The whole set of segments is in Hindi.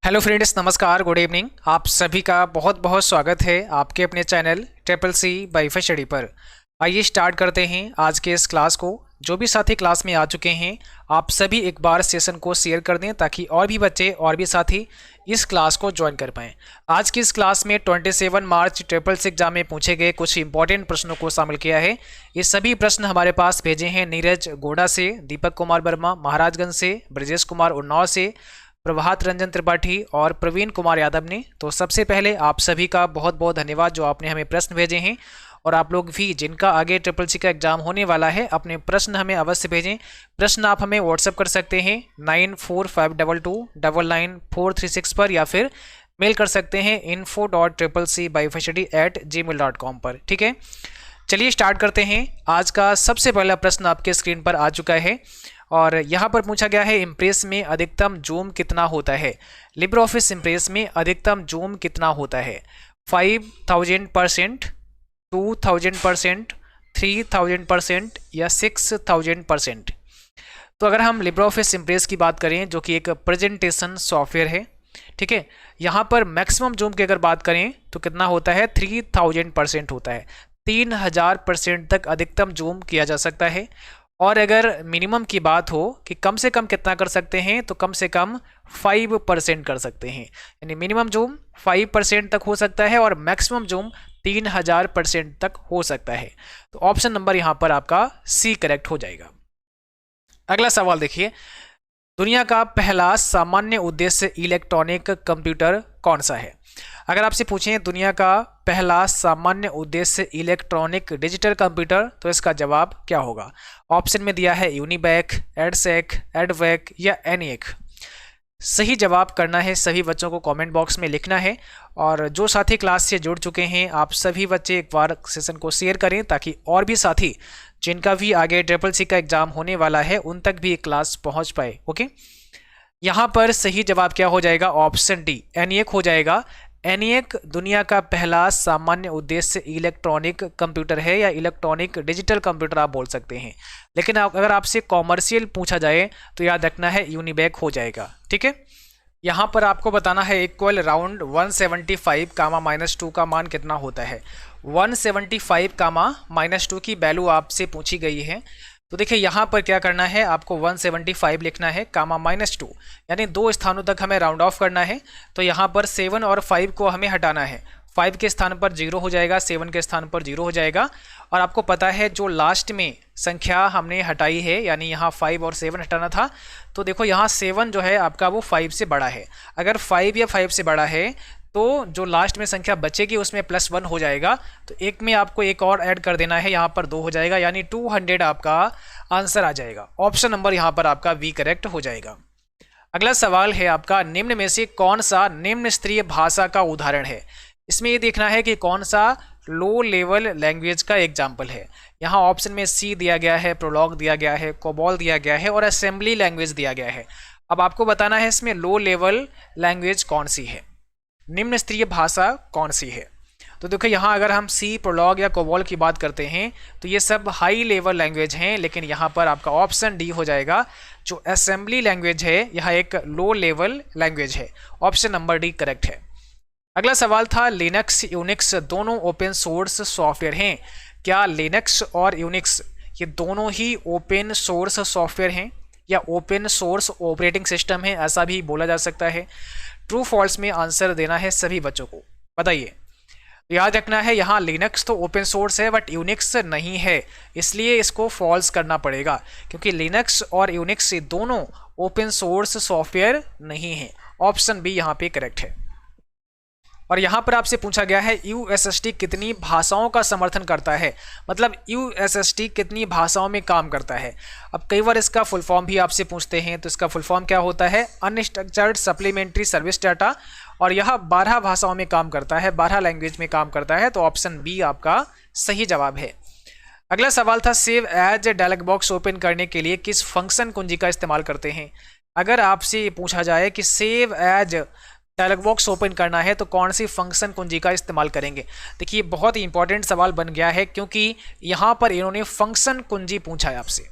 हेलो फ्रेंड्स, नमस्कार, गुड इवनिंग। आप सभी का बहुत बहुत स्वागत है आपके अपने चैनल ट्रिपल सी बाईफा स्टडी पर। आइए स्टार्ट करते हैं आज के इस क्लास को। जो भी साथी क्लास में आ चुके हैं, आप सभी एक बार सेशन को शेयर कर दें ताकि और भी बच्चे और भी साथी इस क्लास को ज्वाइन कर पाएँ। आज की इस क्लास में 27 मार्च ट्रिपल सी एग्जाम में पूछे गए कुछ इंपॉर्टेंट प्रश्नों को शामिल किया है। ये सभी प्रश्न हमारे पास भेजे हैं नीरज गोड़ा से, दीपक कुमार वर्मा महाराजगंज से, ब्रजेश कुमार उन्नाव से, प्रभात रंजन त्रिपाठी और प्रवीण कुमार यादव ने। तो सबसे पहले आप सभी का बहुत बहुत धन्यवाद जो आपने हमें प्रश्न भेजे हैं। और आप लोग भी जिनका आगे ट्रिपल सी का एग्जाम होने वाला है, अपने प्रश्न हमें अवश्य भेजें। प्रश्न आप हमें व्हाट्सएप कर सकते हैं 9452299436 पर, या फिर मेल कर सकते हैं info.triplec@gmail.com पर। ठीक है, चलिए स्टार्ट करते हैं। आज का सबसे पहला प्रश्न आपके स्क्रीन पर आ चुका है और यहाँ पर पूछा गया है, इम्प्रेस में अधिकतम जूम कितना होता है। लिब्रे ऑफिस इम्प्रेस में अधिकतम जूम कितना होता है? 5000%, 2000%, 3000% या 6000%। तो अगर हम लिब्रे ऑफिस इम्प्रेस की बात करें, जो कि एक प्रेजेंटेशन सॉफ्टवेयर है, ठीक है, यहाँ पर मैक्सिमम जूम की अगर बात करें तो कितना होता है? 3000% होता है। 3000% तक अधिकतम जूम किया जा सकता है। और अगर मिनिमम की बात हो कि कम से कम कितना कर सकते हैं, तो कम से कम 5% कर सकते हैं। यानी मिनिमम जूम 5% तक हो सकता है और मैक्सिमम जूम 3000% तक हो सकता है। तो ऑप्शन नंबर यहाँ पर आपका सी करेक्ट हो जाएगा। अगला सवाल देखिए, दुनिया का पहला सामान्य उद्देश्य इलेक्ट्रॉनिक कंप्यूटर कौन सा है? अगर आपसे पूछें दुनिया का पहला सामान्य उद्देश्य इलेक्ट्रॉनिक डिजिटल कंप्यूटर, तो इसका जवाब क्या होगा? ऑप्शन में दिया है यूनिबैक, एडसेक, एडवैक या एनिएक। सही जवाब करना है सभी बच्चों को कमेंट बॉक्स में लिखना है। और जो साथी क्लास से जुड़ चुके हैं, आप सभी बच्चे एक बार सेशन को शेयर करें ताकि और भी साथी जिनका भी आगे ट्रिपल सी का एग्जाम होने वाला है उन तक भी क्लास पहुंच पाए। ओके, यहाँ पर सही जवाब क्या हो जाएगा? ऑप्शन डी, एनिएक हो जाएगा। एनिएक दुनिया का पहला सामान्य उद्देश्य इलेक्ट्रॉनिक कंप्यूटर है, या इलेक्ट्रॉनिक डिजिटल कंप्यूटर आप बोल सकते हैं। लेकिन अगर आपसे कॉमर्शियल पूछा जाए तो याद रखना है यूनिबैक हो जाएगा। ठीक है, यहाँ पर आपको बताना है इक्वल राउंड 175 कामा -2 का मान कितना होता है। 175 कामा -2 की वैल्यू आपसे पूछी गई है। तो देखिए यहाँ पर क्या करना है, आपको 175 लिखना है कामा -2, यानी दो स्थानों तक हमें राउंड ऑफ करना है। तो यहाँ पर 7 और 5 को हमें हटाना है। 5 के स्थान पर 0 हो जाएगा, 7 के स्थान पर 0 हो जाएगा। और आपको पता है जो लास्ट में संख्या हमने हटाई है, यानी यहाँ 5 और 7 हटाना था। तो देखो यहाँ 7 जो है आपका वो 5 से बड़ा है। अगर 5 या 5 से बड़ा है तो जो लास्ट में संख्या बचेगी उसमें +1 हो जाएगा। तो एक में आपको एक और ऐड कर देना है, यहाँ पर 2 हो जाएगा, यानी 200 आपका आंसर आ जाएगा। ऑप्शन नंबर यहाँ पर आपका बी करेक्ट हो जाएगा। अगला सवाल है आपका, निम्न में से कौन सा निम्न स्तरीय भाषा का उदाहरण है? इसमें ये देखना है कि कौन सा लो लेवल लैंग्वेज का एग्जाम्पल है। यहाँ ऑप्शन में सी दिया गया है, प्रोलॉग दिया गया है, कोबॉल दिया गया है और असेंबली लैंग्वेज दिया गया है। अब आपको बताना है इसमें लो लेवल लैंग्वेज कौन सी है, निम्न स्तरीय भाषा कौन सी है। तो देखो यहाँ अगर हम सी, प्रोलॉग या कोबॉल की बात करते हैं तो ये सब हाई लेवल लैंग्वेज हैं, लेकिन यहाँ पर आपका ऑप्शन डी हो जाएगा। जो असेंबली लैंग्वेज है यह एक लो लेवल लैंग्वेज है। ऑप्शन नंबर डी करेक्ट है। अगला सवाल था, लिनक्स यूनिक्स दोनों ओपन सोर्स सॉफ्टवेयर हैं। क्या लिनक्स और यूनिक्स ये दोनों ही ओपन सोर्स सॉफ्टवेयर हैं या ओपन सोर्स ऑपरेटिंग सिस्टम है, ऐसा भी बोला जा सकता है। ट्रू फॉल्स में आंसर देना है सभी बच्चों को, बताइए। याद रखना है यहाँ लिनक्स तो ओपन सोर्स है बट यूनिक्स नहीं है, इसलिए इसको फॉल्स करना पड़ेगा, क्योंकि लिनक्स और यूनिक्स दोनों ओपन सोर्स सॉफ्टवेयर नहीं है। ऑप्शन बी यहाँ पे करेक्ट है। और यहाँ पर आपसे पूछा गया है यूएसएसडी कितनी भाषाओं का समर्थन करता है, मतलब यूएसएसडी कितनी भाषाओं में काम करता है। अब कई बार इसका फुल फॉर्म भी आपसे पूछते हैं, तो इसका फुल फॉर्म क्या होता है? Unstructured supplementary service data. और यह 12 भाषाओं में काम करता है, 12 लैंग्वेज में काम करता है। तो ऑप्शन बी आपका सही जवाब है। अगला सवाल था, save as dialog box open करने के लिए किस फंक्शन कुंजी का इस्तेमाल करते हैं? अगर आपसे पूछा जाए कि save as dialog box open करना है तो कौन सी फंक्शन कुंजी का इस्तेमाल करेंगे? देखिए बहुत ही इंपॉर्टेंट सवाल बन गया है, क्योंकि यहाँ पर इन्होंने फंक्शन कुंजी पूछा है आपसे।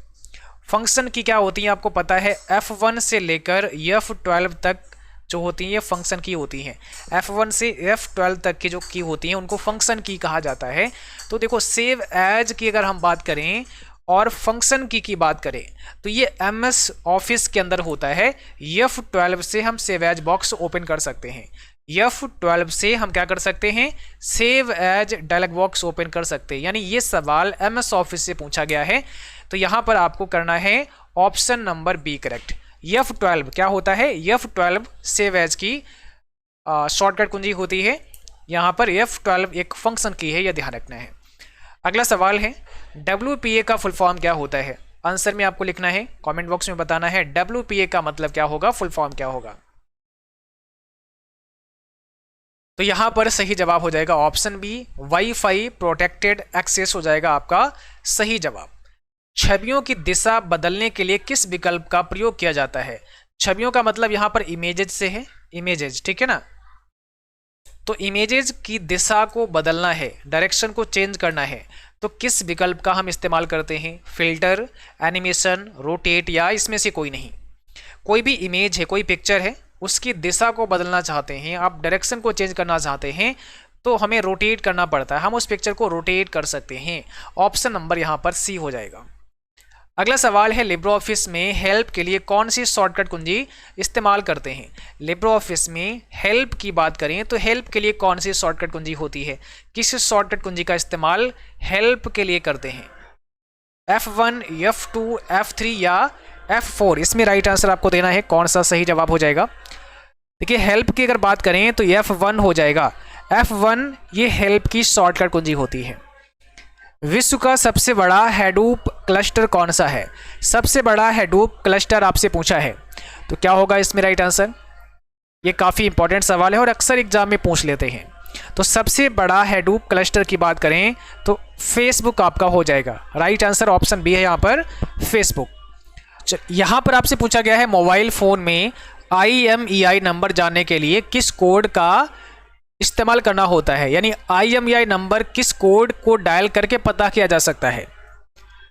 फंक्शन की क्या होती है आपको पता है, F1 से लेकर F12 तक जो होती हैं ये फंक्शन की होती हैं। F1 से F12 तक की जो की होती हैं उनको फंक्शन की कहा जाता है। तो देखो सेव एज की अगर हम बात करें और फंक्शन की बात करें तो ये MS ऑफिस के अंदर होता है। F12 से हम सेव एज बॉक्स ओपन कर सकते हैं। F12 से हम क्या कर सकते हैं, save as dialog box open कर सकते हैं। यानी ये सवाल MS ऑफिस से पूछा गया है। तो यहाँ पर आपको करना है option number B correct. F12 क्या होता है, F12 सेव एज की शॉर्टकट कुंजी होती है। यहाँ पर F12 एक फंक्शन की है, यह ध्यान रखना है। अगला सवाल है WPA का फुल फॉर्म क्या होता है। आंसर में आपको लिखना है, कमेंट बॉक्स में बताना है WPA का मतलब क्या होगा, फुल फॉर्म क्या होगा। तो यहां पर सही जवाब हो जाएगा option B, WiFi protected access हो जाएगा आपका सही जवाब। छवियों की दिशा बदलने के लिए किस विकल्प का प्रयोग किया जाता है। छवियों का मतलब यहां पर इमेजेज से है, इमेजेज, ठीक है ना। तो इमेजेज की दिशा को बदलना है, डायरेक्शन को चेंज करना है, तो किस विकल्प का हम इस्तेमाल करते हैं, फिल्टर, एनिमेशन, रोटेट या इसमें से कोई नहीं। कोई भी इमेज है, कोई पिक्चर है, उसकी दिशा को बदलना चाहते हैं, आप डायरेक्शन को चेंज करना चाहते हैं तो हमें रोटेट करना पड़ता है, हम उस पिक्चर को रोटेट कर सकते हैं। ऑप्शन नंबर यहाँ पर सी हो जाएगा। अगला सवाल है लिब्रो ऑफिस में हेल्प के लिए कौन सी शॉर्टकट कुंजी इस्तेमाल करते हैं। लिब्रो ऑफिस में हेल्प की बात करें तो हेल्प के लिए कौन सी शॉर्टकट कुंजी होती है, किस शॉर्टकट कुंजी का इस्तेमाल हेल्प के लिए करते हैं। F1, F2, F3 या F4, इसमें राइट आंसर आपको देना है, कौन सा सही जवाब हो जाएगा। देखिए हेल्प की अगर बात करें तो F1 हो जाएगा। F1 ये हेल्प की शॉर्टकट कुंजी होती है। विश्व का सबसे बड़ा हैडूप क्लस्टर कौन सा है। सबसे बड़ा हैडूप क्लस्टर आपसे पूछा है, तो क्या होगा इसमें राइट आंसर। ये काफ़ी इंपॉर्टेंट सवाल है और अक्सर एग्जाम में पूछ लेते हैं। तो सबसे बड़ा हैडूप क्लस्टर की बात करें तो फेसबुक आपका हो जाएगा। राइट आंसर ऑप्शन बी है यहाँ पर, फेसबुक। यहाँ पर आपसे पूछा गया है मोबाइल फ़ोन में IMEI नंबर जानने के लिए किस कोड का इस्तेमाल करना होता है, यानी IMEI नंबर किस कोड को डायल करके पता किया जा सकता है।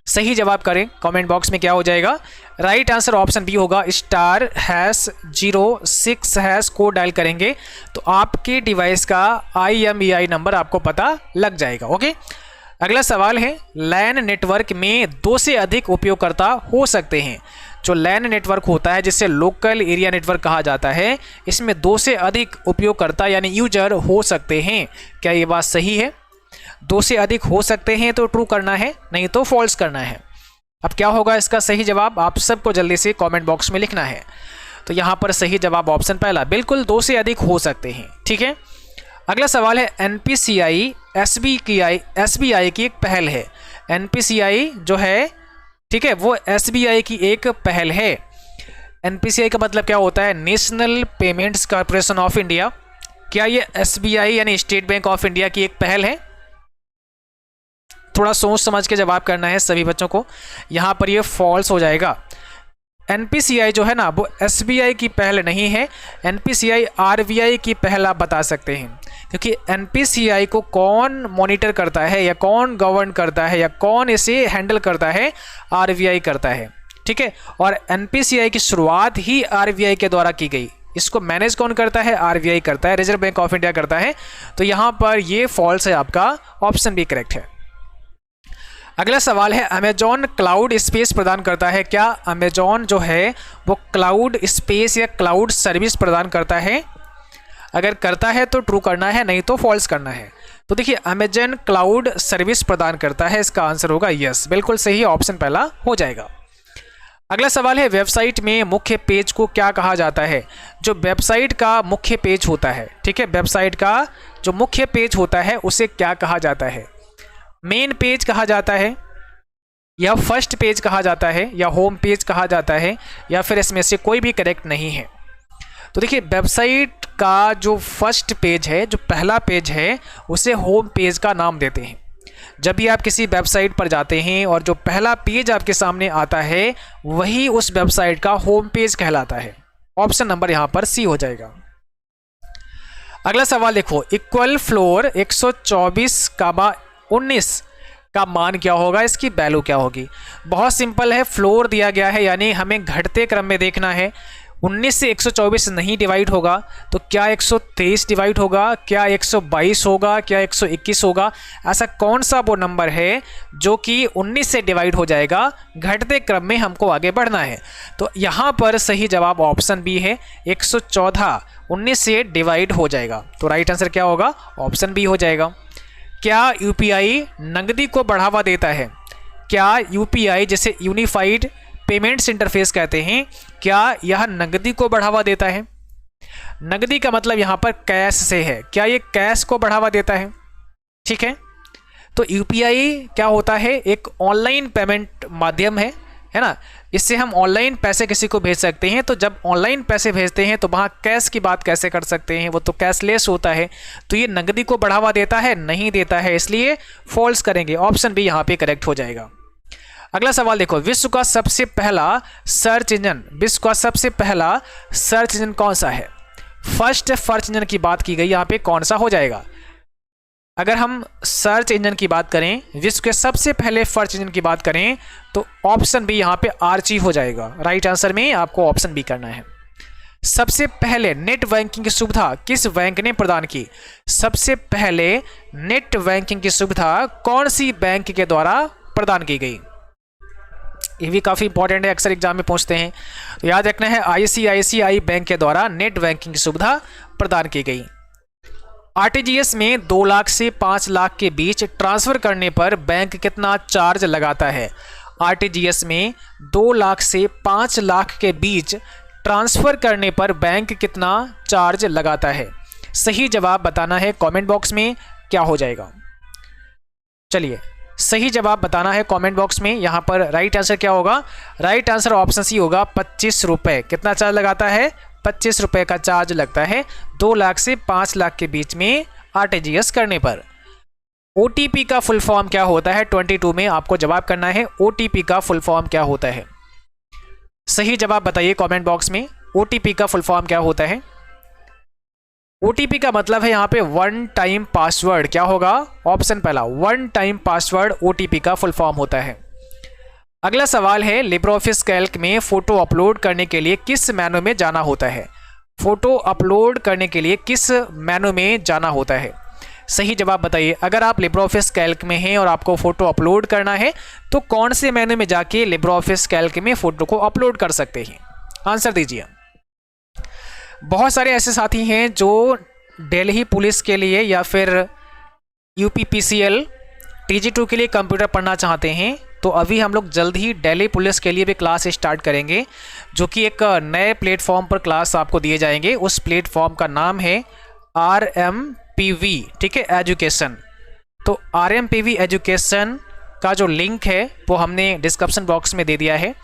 सही जवाब करें कमेंट बॉक्स में, क्या हो जाएगा। राइट आंसर ऑप्शन बी होगा, *#06# कोड डायल करेंगे तो आपके डिवाइस का IMEI नंबर आपको पता लग जाएगा। ओके, अगला सवाल है लैन नेटवर्क में 2 से अधिक उपयोगकर्ता हो सकते हैं। जो लैन नेटवर्क होता है जिसे लोकल एरिया नेटवर्क कहा जाता है, इसमें 2 से अधिक उपयोगकर्ता यानी यूजर हो सकते हैं। क्या ये बात सही है। 2 से अधिक हो सकते हैं तो ट्रू करना है, नहीं तो फॉल्स करना है। अब क्या होगा इसका सही जवाब, आप सबको जल्दी से कमेंट बॉक्स में लिखना है। तो यहाँ पर सही जवाब ऑप्शन पहला, बिल्कुल 2 से अधिक हो सकते हैं। ठीक है, अगला सवाल है NPCI SBI की एक पहल है। NPCI जो है, ठीक है, वो SBI की एक पहल है। NPCI का मतलब क्या होता है, national payments corporation of India. क्या ये SBI यानी स्टेट बैंक ऑफ इंडिया की एक पहल है। थोड़ा सोच समझ के जवाब करना है सभी बच्चों को। यहाँ पर ये फॉल्स हो जाएगा। NPCI जो है ना वो SBI की पहल नहीं है, NPCI RBI की पहल आप बता सकते हैं, क्योंकि NPCI को कौन मॉनिटर करता है या कौन गवर्न करता है या कौन इसे हैंडल करता है, RBI करता है। ठीक है, और NPCI की शुरुआत ही RBI के द्वारा की गई। इसको मैनेज कौन करता है, RBI करता है, रिजर्व बैंक ऑफ इंडिया करता है। तो यहाँ पर ये फॉल्स है, आपका ऑप्शन बी करेक्ट है। अगला सवाल है अमेजॉन क्लाउड स्पेस प्रदान करता है। क्या अमेजॉन जो है वो क्लाउड स्पेस या क्लाउड सर्विस प्रदान करता है। अगर करता है तो ट्रू करना है, नहीं तो फॉल्स करना है। तो देखिए अमेजॉन क्लाउड सर्विस प्रदान करता है, इसका आंसर होगा यस, बिल्कुल सही, ऑप्शन पहला हो जाएगा। अगला सवाल है वेबसाइट में मुख्य पेज को क्या कहा जाता है। जो वेबसाइट का मुख्य पेज होता है, ठीक है, वेबसाइट का जो मुख्य पेज होता है उसे क्या कहा जाता है। मेन पेज कहा जाता है या फर्स्ट पेज कहा जाता है या होम पेज कहा जाता है या फिर इसमें से कोई भी करेक्ट नहीं है। तो देखिए वेबसाइट का जो फर्स्ट पेज है, जो पहला पेज है, उसे होम पेज का नाम देते हैं। जब भी आप किसी वेबसाइट पर जाते हैं और जो पहला पेज आपके सामने आता है वही उस वेबसाइट का होम पेज कहलाता है। ऑप्शन नंबर यहाँ पर सी हो जाएगा। अगला सवाल देखो, इक्वल फ्लोर 124,19 का मान क्या होगा, इसकी वैल्यू क्या होगी। बहुत सिंपल है, फ्लोर दिया गया है यानी हमें घटते क्रम में देखना है। 19 से 124 नहीं डिवाइड होगा तो क्या 123 डिवाइड होगा, क्या 122 होगा, क्या 121 होगा? ऐसा कौन सा वो नंबर है जो कि 19 से डिवाइड हो जाएगा? घटते क्रम में हमको आगे बढ़ना है। तो यहाँ पर सही जवाब ऑप्शन बी है, 114 19 से डिवाइड हो जाएगा। तो राइट आंसर क्या होगा? ऑप्शन बी हो जाएगा। क्या यूपीआई नगदी को बढ़ावा देता है? क्या यूपीआई, जैसे यूनिफाइड पेमेंट्स इंटरफेस कहते हैं, क्या यह नगदी को बढ़ावा देता है? नगदी का मतलब यहाँ पर कैश से है। क्या ये कैश को बढ़ावा देता है? ठीक है, तो यूपीआई क्या होता है? एक ऑनलाइन पेमेंट माध्यम है ना। इससे हम ऑनलाइन पैसे किसी को भेज सकते हैं। तो जब ऑनलाइन पैसे भेजते हैं तो वहाँ कैश की बात कैसे कर सकते हैं? वो तो कैशलेस होता है। तो ये नगदी को बढ़ावा देता है? नहीं देता है, इसलिए फॉल्स करेंगे। ऑप्शन बी यहाँ पे करेक्ट हो जाएगा। अगला सवाल देखो, विश्व का सबसे पहला सर्च इंजन कौन सा है? फर्स्ट सर्च इंजन की बात की गई, यहाँ पे कौन सा हो जाएगा? अगर हम सर्च इंजन की बात करें, विश्व के सबसे पहले सर्च इंजन की बात करें, तो ऑप्शन बी यहाँ पे आर्ची हो जाएगा। राइट आंसर में आपको ऑप्शन बी करना है। सबसे पहले नेट बैंकिंग की सुविधा किस बैंक ने प्रदान की? सबसे पहले नेट बैंकिंग की सुविधा कौन सी बैंक के द्वारा प्रदान की गई? ये भी काफ़ी इंपॉर्टेंट है, अक्सर एग्जाम में पूछते हैं। तो याद रखना है, आईसीआईसीआई बैंक के द्वारा नेट बैंकिंग की सुविधा प्रदान की गई। आरटीजीएस में 2 लाख से 5 लाख के बीच ट्रांसफर करने पर बैंक कितना चार्ज लगाता है? आरटीजीएस में 2 लाख से 5 लाख के बीच ट्रांसफर करने पर बैंक कितना चार्ज लगाता है? सही जवाब बताना है कमेंट बॉक्स में, क्या हो जाएगा? चलिए, सही जवाब बताना है कमेंट बॉक्स में। यहाँ पर राइट आंसर क्या होगा? राइट आंसर ऑप्शन सी होगा, 25 रुपये। कितना चार्ज लगाता है? 25 रुपये का चार्ज लगता है 2 लाख से 5 लाख के बीच में आरटीजीएस करने पर। ओटीपी का फुल फॉर्म क्या होता है? 22 में आपको जवाब करना है, ओटीपी का फुल फॉर्म क्या होता है? सही जवाब बताइए कमेंट बॉक्स में, ओटीपी का फुल फॉर्म क्या होता है? ओटीपी का मतलब है यहाँ पे वन टाइम पासवर्ड। क्या होगा? ऑप्शन पहला, वन टाइम पासवर्ड ओटीपी का फुल फॉर्म होता है। अगला सवाल है, लिब्रियोफिस कैल्क में फोटो अपलोड करने के लिए किस मेनू में जाना होता है? फोटो अपलोड करने के लिए किस मेनू में जाना होता है? सही जवाब बताइए। अगर आप लिब्रियोफिस कैल्क में हैं और आपको फोटो अपलोड करना है तो कौन से मेनू में जाके लिब्रियोफिस कैल्क में फोटो को अपलोड कर सकते हैं? आंसर दीजिए। बहुत सारे ऐसे साथी हैं जो दिल्ली पुलिस के लिए या फिर यूपीपीसीएल TG2 के लिए कंप्यूटर पढ़ना चाहते हैं, तो अभी हम लोग जल्द ही दिल्ली पुलिस के लिए भी क्लास स्टार्ट करेंगे, जो कि एक नए प्लेटफॉर्म पर क्लास आपको दिए जाएंगे। उस प्लेटफॉर्म का नाम है RMPV, ठीक है, एजुकेशन। तो RMPV एजुकेशन का जो लिंक है वो हमने डिस्क्रिप्शन बॉक्स में दे दिया है।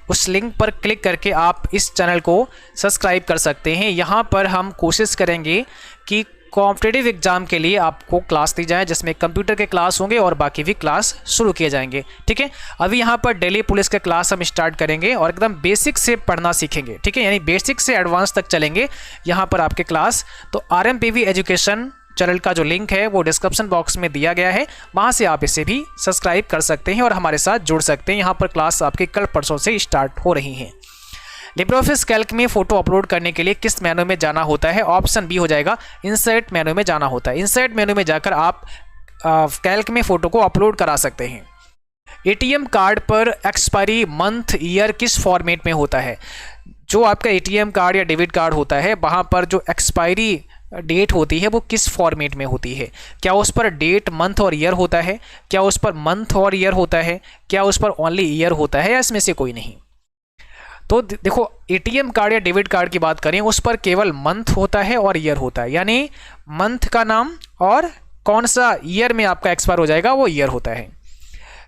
उस लिंक पर क्लिक करके आप इस चैनल को सब्सक्राइब कर सकते हैं। यहाँ पर हम कोशिश करेंगे कि कॉम्पिटिटिव एग्जाम के लिए आपको क्लास दी जाए, जिसमें कंप्यूटर के क्लास होंगे और बाकी भी क्लास शुरू किए जाएंगे। ठीक है, अभी यहाँ पर दिल्ली पुलिस के क्लास हम स्टार्ट करेंगे और एकदम बेसिक से पढ़ना सीखेंगे। ठीक है, यानी बेसिक से एडवांस तक चलेंगे यहाँ पर आपके क्लास। तो RMPV एजुकेशन चैनल का जो लिंक है वो डिस्क्रिप्शन बॉक्स में दिया गया है, वहाँ से आप इसे भी सब्सक्राइब कर सकते हैं और हमारे साथ जुड़ सकते हैं। यहाँ पर क्लास आपके कल परसों से स्टार्ट हो रही हैं। लिब्रियोफिस कैल्क में फोटो अपलोड करने के लिए किस मेनू में जाना होता है? ऑप्शन बी हो जाएगा, इंसर्ट मेनू में जाना होता है। इंसर्ट मेनू में जाकर आप कैल्क में फोटो को अपलोड करा सकते हैं। ATM कार्ड पर एक्सपायरी मंथ ईयर किस फॉर्मेट में होता है? जो आपका ATM कार्ड या डेबिट कार्ड होता है, वहाँ पर जो एक्सपायरी डेट होती है वो किस फॉर्मेट में होती है? क्या उस पर डेट, मंथ और ईयर होता है? क्या उस पर मंथ और ईयर होता है? क्या उस पर ओनली ईयर होता है, या इसमें से कोई नहीं? तो देखो, ATM कार्ड या डेबिट कार्ड की बात करें, उस पर केवल मंथ होता है और ईयर होता है, यानी मंथ का नाम और कौन सा ईयर में आपका एक्सपायर हो जाएगा वो ईयर होता है।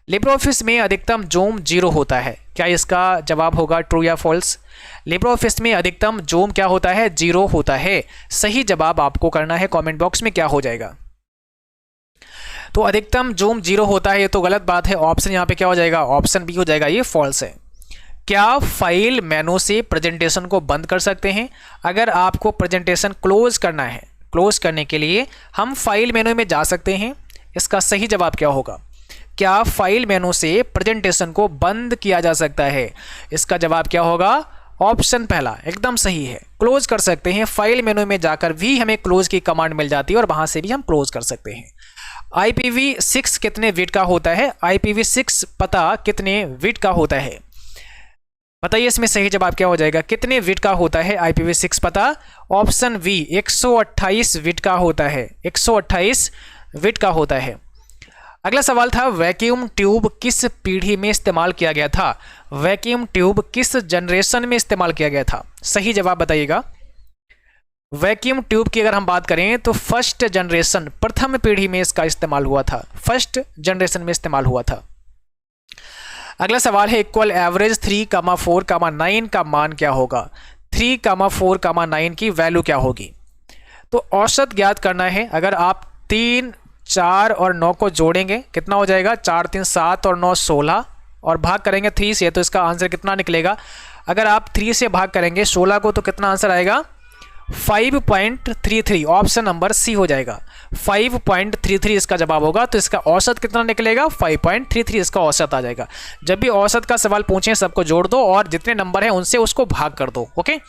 लिब्रियोफिस में अधिकतम जूम 0 होता है, क्या इसका जवाब होगा ट्रू या फॉल्स? लिब्रियोफिस में अधिकतम जूम क्या होता है? 0 होता है। सही जवाब आपको करना है कमेंट बॉक्स में, क्या हो जाएगा? तो अधिकतम जूम 0 होता है, ये तो गलत बात है। ऑप्शन यहाँ पे क्या हो जाएगा? ऑप्शन बी हो जाएगा, ये फॉल्स है। क्या फाइल मेनू से प्रेजेंटेशन को बंद कर सकते हैं? अगर आपको प्रेजेंटेशन क्लोज करना है, क्लोज करने के लिए हम फाइल मेनू में जा सकते हैं। इसका सही जवाब क्या होगा? क्या फाइल मेनू से प्रेजेंटेशन को बंद किया जा सकता है? इसका जवाब क्या होगा? ऑप्शन पहला एकदम सही है। क्लोज कर सकते हैं, फाइल मेनू में जाकर भी हमें क्लोज की कमांड मिल जाती है और वहां से भी हम क्लोज कर सकते हैं। IPv6 कितने बिट का होता है? IPv6 पता कितने बिट का होता है? बताइए इसमें सही जवाब क्या हो जाएगा? कितने बिट का होता है IPv6 पता? ऑप्शन बी 128 बिट का होता है। 128 बिट का होता है। अगला सवाल था वैक्यूम ट्यूब किस पीढ़ी में इस्तेमाल किया गया था? वैक्यूम ट्यूब किस जनरेशन में इस्तेमाल किया गया था? सही जवाब बताइएगा। वैक्यूम ट्यूब की अगर हम बात करें तो फर्स्ट जनरेशन, प्रथम पीढ़ी में इसका इस्तेमाल हुआ था। फर्स्ट जनरेशन में इस्तेमाल हुआ था। अगला सवाल है इक्वल एवरेज 3,4,9 का मान क्या होगा? 3,4,9 की वैल्यू क्या होगी? तो औसत ज्ञात करना है। अगर आप 3, 4 और 9 को जोड़ेंगे कितना हो जाएगा? 4, 3, 7 और 9 16 और भाग करेंगे 3 से तो इसका आंसर कितना निकलेगा? अगर आप 3 से भाग करेंगे 16 को तो कितना आंसर आएगा? 5.33। ऑप्शन नंबर सी हो जाएगा। 5.33 इसका जवाब होगा। तो इसका औसत कितना निकलेगा? 5.33 इसका औसत आ जाएगा। जब भी औसत का सवाल पूछें सबको जोड़ दो और जितने नंबर हैं उनसे उसको भाग कर दो। ओके,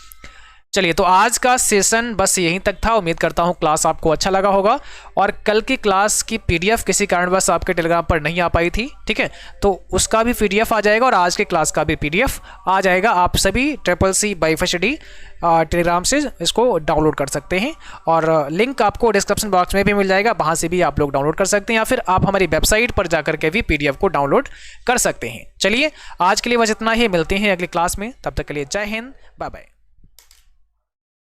चलिए तो आज का सेशन बस यहीं तक था। उम्मीद करता हूँ क्लास आपको अच्छा लगा होगा। और कल की क्लास की पीडीएफ किसी कारणवश आपके टेलीग्राम पर नहीं आ पाई थी, ठीक है, तो उसका भी पीडीएफ आ जाएगा और आज के क्लास का भी पीडीएफ आ जाएगा। आप सभी CCC BYFA स्टडी टेलीग्राम से इसको डाउनलोड कर सकते हैं और लिंक आपको डिस्क्रिप्शन बॉक्स में भी मिल जाएगा, वहाँ से भी आप लोग डाउनलोड कर सकते हैं या फिर आप हमारी वेबसाइट पर जाकर के भी पीडीएफ को डाउनलोड कर सकते हैं। चलिए आज के लिए बस इतना ही, मिलते हैं अगली क्लास में। तब तक के लिए जय हिंद, बाय बाय।